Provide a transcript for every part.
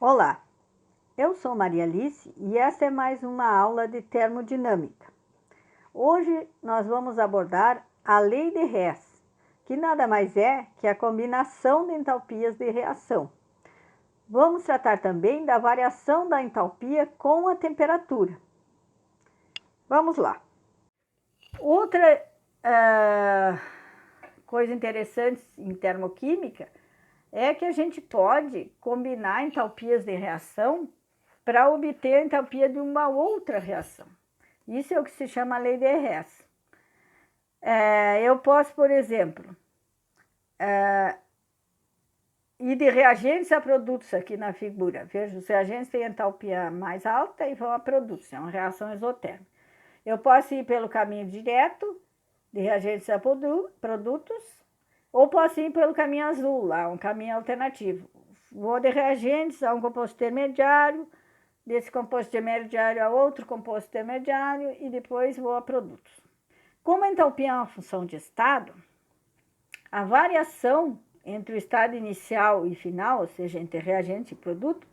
Olá, eu sou Maria Alice e esta é mais uma aula de termodinâmica. Hoje nós vamos abordar a lei de Hess, que nada mais é que a combinação de entalpias de reação. Vamos tratar também da variação da entalpia com a temperatura. Vamos lá. Outra coisa interessante em termoquímica é que a gente pode combinar entalpias de reação para obter a entalpia de uma outra reação. Isso é o que se chama lei de Hess. Eu posso, por exemplo, ir de reagentes a produtos aqui na figura. Veja, os reagentes têm entalpia mais alta e vão a produtos, é uma reação exotérmica. Eu posso ir pelo caminho direto, de reagentes a produtos, ou posso ir pelo caminho azul, lá, um caminho alternativo. Vou de reagentes a um composto intermediário, desse composto intermediário a outro composto intermediário e depois vou a produtos. Como a entalpia é uma função de estado, a variação entre o estado inicial e final, ou seja, entre reagente e produto,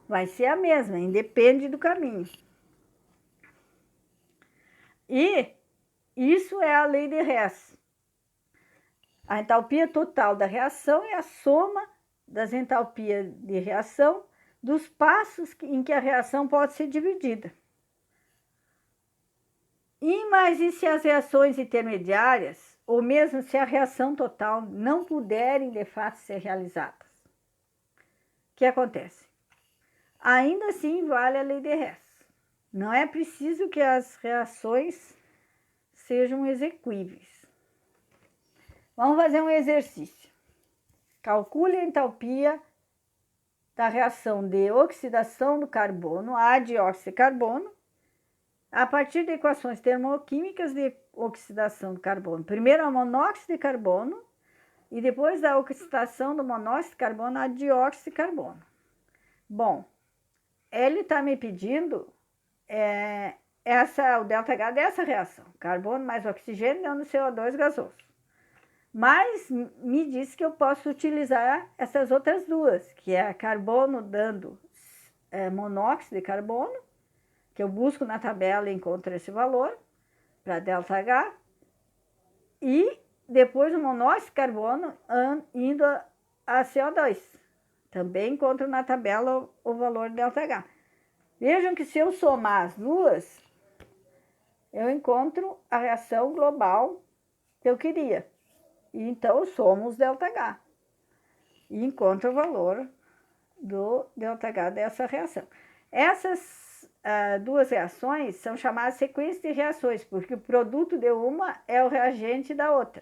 vai ser a mesma, independe do caminho. E isso é a lei de Hess. A entalpia total da reação é a soma das entalpias de reação dos passos em que a reação pode ser dividida. Mas e se as reações intermediárias, ou mesmo se a reação total, não puderem de fato ser realizadas? O que acontece? Ainda assim vale a lei de Hess. Não é preciso que as reações sejam exequíveis. Vamos fazer um exercício. Calcule a entalpia da reação de oxidação do carbono a dióxido de carbono a partir de equações termoquímicas de oxidação do carbono. Primeiro a monóxido de carbono e depois da oxidação do monóxido de carbono a dióxido de carbono. Bom, ele está me pedindo o ΔH dessa reação, carbono mais oxigênio dando CO2 gasoso. Mas me disse que eu posso utilizar essas outras duas, que é carbono dando monóxido de carbono, que eu busco na tabela e encontro esse valor, para ΔH, e depois o monóxido de carbono indo a CO2. Também encontro na tabela o valor ΔH. Vejam que se eu somar as duas, eu encontro a reação global que eu queria. E então eu somo os ΔH e encontro o valor do ΔH dessa reação. Essas duas reações são chamadas sequências de reações, porque o produto de uma é o reagente da outra.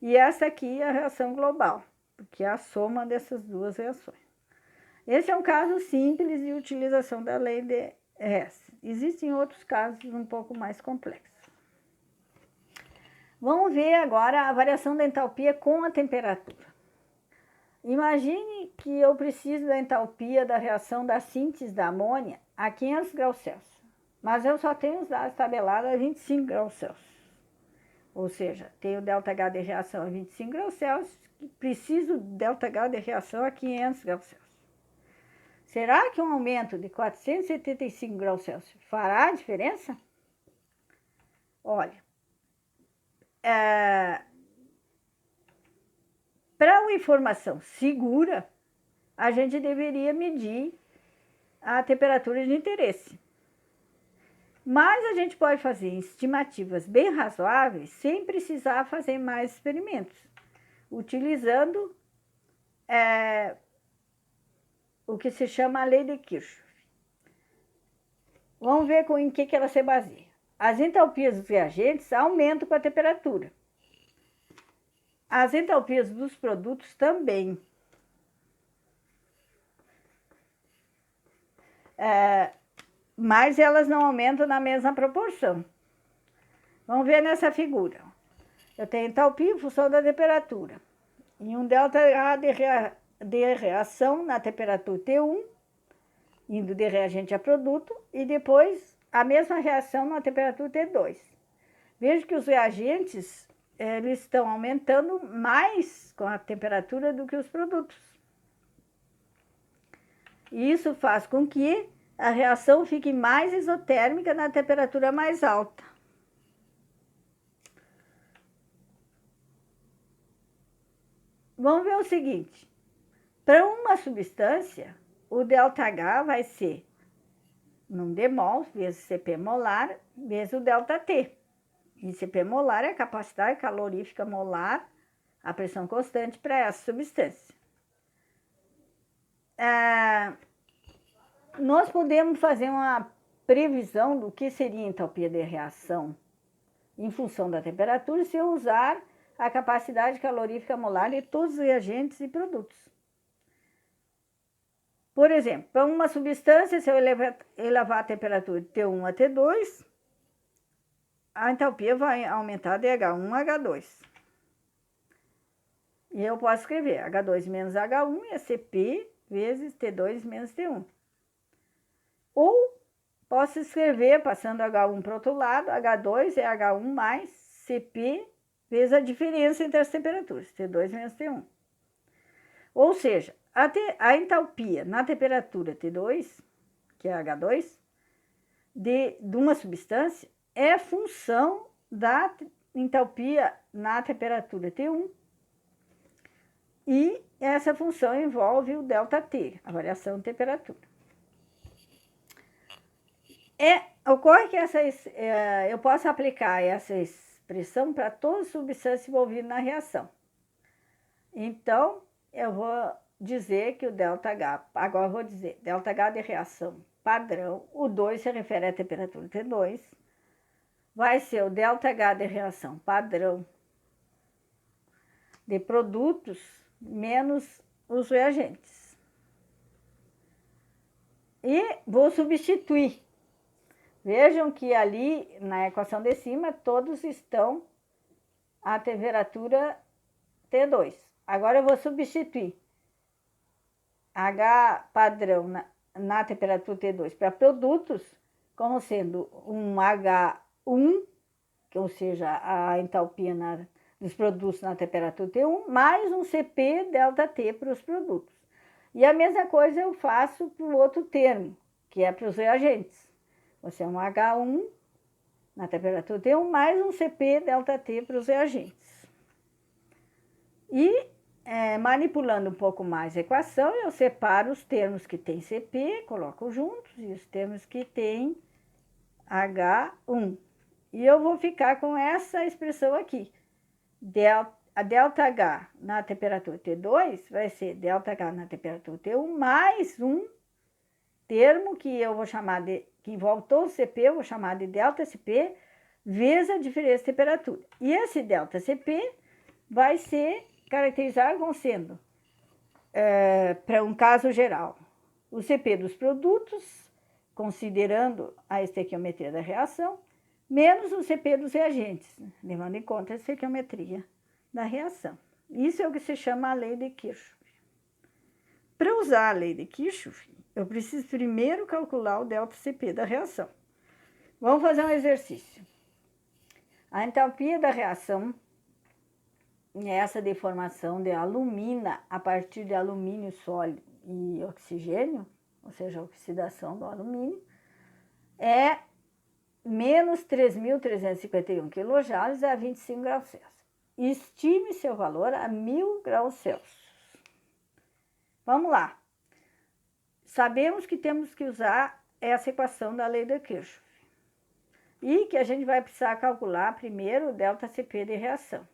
E essa aqui é a reação global, porque é a soma dessas duas reações. Esse é um caso simples de utilização da lei de Hess. Existem outros casos um pouco mais complexos. Vamos ver agora a variação da entalpia com a temperatura. Imagine que eu preciso da entalpia da reação da síntese da amônia a 500 graus Celsius, mas eu só tenho os dados tabelados a 25 graus Celsius. Ou seja, tenho ΔH de reação a 25 graus Celsius e preciso do ΔH de reação a 500 graus Celsius. Será que um aumento de 475 graus Celsius fará a diferença? Olha, para uma informação segura, a gente deveria medir a temperatura de interesse. Mas a gente pode fazer estimativas bem razoáveis sem precisar fazer mais experimentos, utilizando o que se chama a lei de Kirchhoff. Vamos ver em que ela se baseia. As entalpias dos reagentes aumentam com a temperatura. As entalpias dos produtos também. Mas elas não aumentam na mesma proporção. Vamos ver nessa figura. Eu tenho entalpia em função da temperatura. E um ΔH de reação na temperatura T1, indo de reagente a produto, e depois a mesma reação na temperatura T2. Veja que os reagentes eles estão aumentando mais com a temperatura do que os produtos. E isso faz com que a reação fique mais isotérmica na temperatura mais alta. Vamos ver o seguinte. Para uma substância, o ΔH vai ser num demol, vezes Cp molar, vezes o ΔT. E Cp molar é a capacidade calorífica molar, a pressão constante para essa substância. Nós podemos fazer uma previsão do que seria a entalpia de reação em função da temperatura se eu usar a capacidade calorífica molar de todos os reagentes e produtos. Por exemplo, para uma substância, se eu elevar a temperatura de T1 a T2, a entalpia vai aumentar de H1 a H2. E eu posso escrever H2 menos H1 é Cp vezes T2 menos T1. Ou posso escrever, passando H1 para o outro lado, H2 é H1 mais Cp vezes a diferença entre as temperaturas, T2 menos T1. Ou seja, a entalpia na temperatura T2, que é H2, de uma substância, é função da entalpia na temperatura T1. E essa função envolve o ΔT, a variação de temperatura. Ocorre que eu posso aplicar essa expressão para todas as substâncias envolvidas na reação. Então, eu vou dizer que o ΔH, agora eu vou dizer, ΔH de reação padrão, o 2 se refere à temperatura T2, vai ser o ΔH de reação padrão de produtos menos os reagentes. E vou substituir. Vejam que ali na equação de cima todos estão à temperatura T2. Agora eu vou substituir H padrão na temperatura T2 para produtos como sendo um H1, ou seja, a entalpia dos produtos na temperatura T1, mais um Cp ΔT para os produtos. E a mesma coisa eu faço para o outro termo, que é para os reagentes. Você é um H1 na temperatura T1 mais um Cp ΔT para os reagentes. E manipulando um pouco mais a equação, eu separo os termos que tem Cp, coloco juntos, e os termos que tem H1. E eu vou ficar com essa expressão aqui. A ΔH na temperatura T2 vai ser ΔH na temperatura T1 mais um termo que eu vou chamar de, que envolve todo o Cp, eu vou chamar de ΔCp, vezes a diferença de temperatura. E esse ΔCp vai ser caracterizado como sendo, para um caso geral, o Cp dos produtos, considerando a estequiometria da reação, menos o Cp dos reagentes, levando em conta a estequiometria da reação. Isso é o que se chama a lei de Kirchhoff. Para usar a lei de Kirchhoff, eu preciso primeiro calcular o ΔCp da reação. Vamos fazer um exercício. A entalpia da reação é essa deformação de alumina a partir de alumínio sólido e oxigênio, ou seja, a oxidação do alumínio, é menos 3.351 kJ a 25 graus Celsius. Estime seu valor a 1.000 graus Celsius. Vamos lá. Sabemos que temos que usar essa equação da lei de Kirchhoff. E que a gente vai precisar calcular primeiro o ΔCp de reação.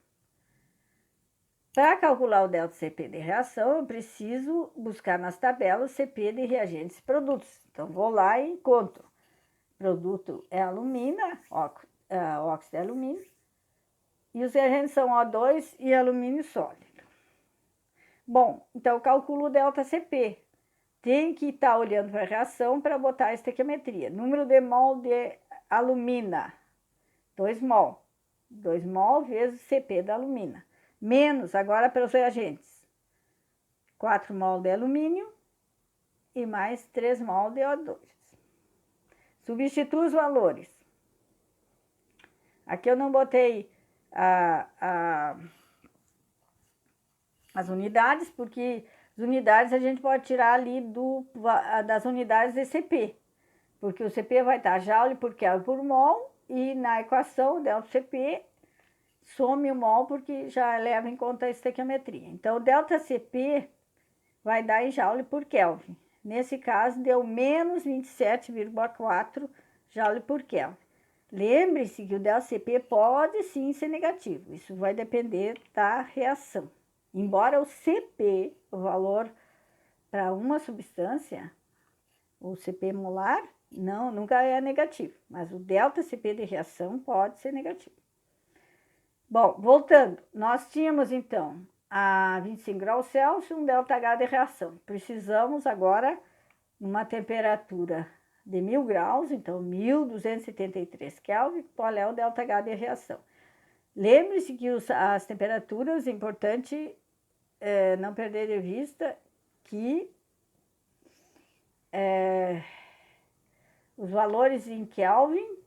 Para calcular o ΔCp de reação, eu preciso buscar nas tabelas Cp de reagentes e produtos. Então, vou lá e encontro. Produto é alumina, óxido de alumínio, e os reagentes são O2 e alumínio sólido. Bom, então eu calculo o ΔCp. Tem que estar olhando para a reação para botar a estequiometria. Número de mol de alumina, 2 mol. 2 mol vezes Cp da alumina. Menos, agora para os reagentes, 4 mol de alumínio e mais 3 mol de O2. Substituo os valores. Aqui eu não botei as unidades, porque As unidades a gente pode tirar ali das unidades de CP, porque o CP vai estar joule por Kelvin por mol, e na equação o delta CP some o mol porque já leva em conta a estequiometria. Então, o delta CP vai dar em joule por Kelvin. Nesse caso, deu menos 27,4 joule por Kelvin. Lembre-se que o delta CP pode sim ser negativo. Isso vai depender da reação. Embora o CP, o valor para uma substância, o CP molar, nunca é negativo. Mas o delta CP de reação pode ser negativo. Bom, voltando, nós tínhamos então a 25 graus Celsius, um ΔH de reação. Precisamos agora, numa temperatura de 1000 graus, então 1273 Kelvin, qual é o ΔH de reação. Lembre-se que as temperaturas, é importante não perder de vista que os valores em Kelvin,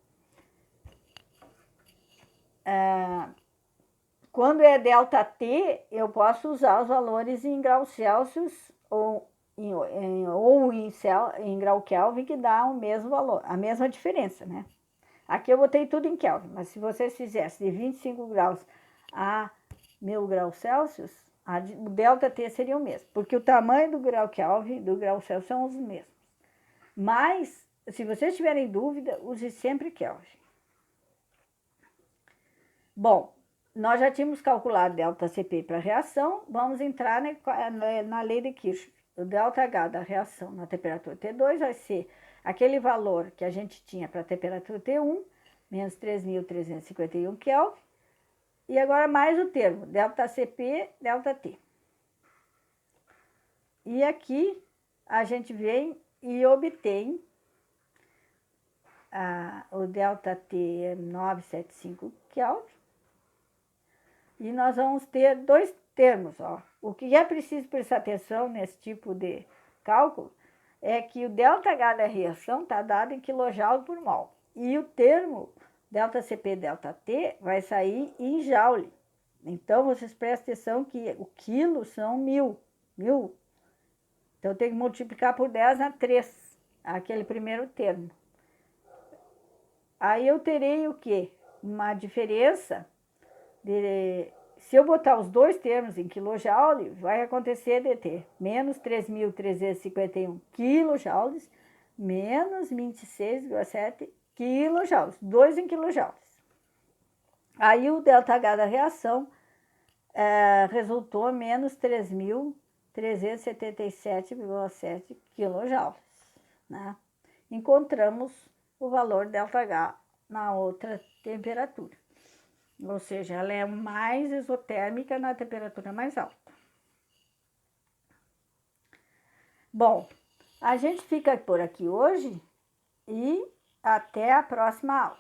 quando é ΔT, eu posso usar os valores em graus Celsius ou em grau Kelvin, que dá o mesmo valor, a mesma diferença, né? Aqui eu botei tudo em Kelvin, mas se vocês fizessem de 25 graus a 1000 graus Celsius, o ΔT seria o mesmo, porque o tamanho do grau Kelvin e do grau Celsius são os mesmos. Mas, se vocês tiverem dúvida, use sempre Kelvin. Bom, nós já tínhamos calculado ΔCP para a reação, vamos entrar na lei de Kirchhoff. O ΔH da reação na temperatura T2 vai ser aquele valor que a gente tinha para a temperatura T1, menos 3.351 Kelvin, e agora mais o termo, ΔCP, ΔT. E aqui a gente vem e obtém o ΔT é 975 Kelvin, e nós vamos ter dois termos, ó. O que é preciso prestar atenção nesse tipo de cálculo é que o ΔH da reação está dado em kJ por mol. E o termo ΔCP, ΔT vai sair em joule. Então, vocês prestem atenção que o quilo são 1000. Então, eu tenho que multiplicar por 10 na 3, aquele primeiro termo. Aí eu terei o quê? Uma diferença se eu botar os dois termos em kJ, vai acontecer de ter menos 3.351 kJ, menos 26,7 kJ, 2 em kJ. Aí o ΔH da reação resultou menos 3.377,7 kJ. Né? Encontramos o valor ΔH na outra temperatura. Ou seja, ela é mais isotérmica na temperatura mais alta. Bom, a gente fica por aqui hoje e até a próxima aula.